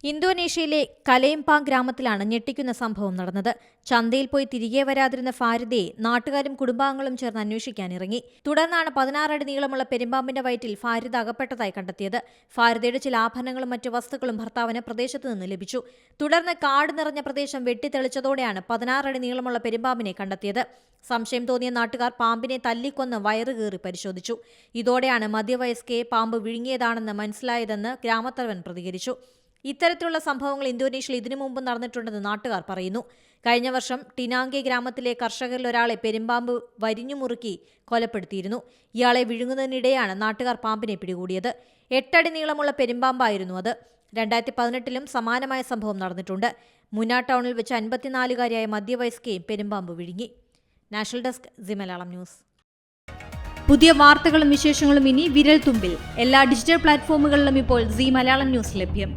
ഇന്തോനേഷ്യയിലെ കലയംപാങ് ഗ്രാമത്തിലാണ് ഞെട്ടിക്കുന്ന സംഭവം നടന്നത്. ചന്തയിൽ പോയി തിരികെ വരാതിരുന്ന ഫാരിദയെ നാട്ടുകാരും കുടുംബാംഗങ്ങളും ചേർന്ന് അന്വേഷിക്കാനിറങ്ങി. തുടർന്നാണ് 16 അടി നീളമുള്ള പെരുമ്പാമ്പിന്റെ വയറ്റിൽ ഫാരിദ അകപ്പെട്ടതായി കണ്ടെത്തിയത്. ഫാരിദയുടെ ചില ആഭരണങ്ങളും മറ്റു വസ്തുക്കളും ഭർത്താവിന് പ്രദേശത്തു നിന്ന് ലഭിച്ചു. തുടർന്ന് കാട് നിറഞ്ഞ പ്രദേശം വെട്ടിത്തെളിച്ചതോടെയാണ് 16 അടി നീളമുള്ള പെരുമ്പാമ്പിനെ കണ്ടെത്തിയത്. സംശയം തോന്നിയ നാട്ടുകാർ പാമ്പിനെ തല്ലിക്കൊന്ന് വയറ് കീറി പരിശോധിച്ചു. ഇതോടെയാണ് മധ്യവയസ്കയെ പാമ്പ് വിഴുങ്ങിയതാണെന്ന് മനസ്സിലായതെന്ന് ഗ്രാമത്തലവൻ പ്രതികരിച്ചു. ഇത്തരത്തിലുള്ള സംഭവങ്ങൾ ഇന്തോനേഷ്യയിൽ ഇതിനു മുമ്പ് നടന്നിട്ടുണ്ടെന്ന് നാട്ടുകാർ പറയുന്നു. കഴിഞ്ഞ വർഷം ടിനാങ്കെ ഗ്രാമത്തിലെ കർഷകരിൽ ഒരാളെ പെരുമ്പാമ്പ് വരിഞ്ഞുമുറുക്കി കൊലപ്പെടുത്തിയിരുന്നു. ഇയാളെ വിഴുങ്ങുന്നതിനിടെയാണ് നാട്ടുകാർ പാമ്പിനെ പിടികൂടിയത്. 8 അടി നീളമുള്ള പെരുമ്പാമ്പായിരുന്നു അത്. 2018-ലും സമാനമായ സംഭവം നടന്നിട്ടുണ്ട്. മുന ടൗണിൽ വെച്ച് 54-കാരിയായ മധ്യവയസ്കയും പെരുമ്പാമ്പ് വിഴുങ്ങി. National desk C Malayalam news. പുതിയ വാർത്തകളും വിശേഷങ്ങളും ഇനി വിരൽ തുമ്പിൽ. എല്ലാ ഡിജിറ്റൽ പ്ലാറ്റ്ഫോമുകളിലും ഇപ്പോൾ സി മലയാളം ന്യൂസ് ലഭ്യം.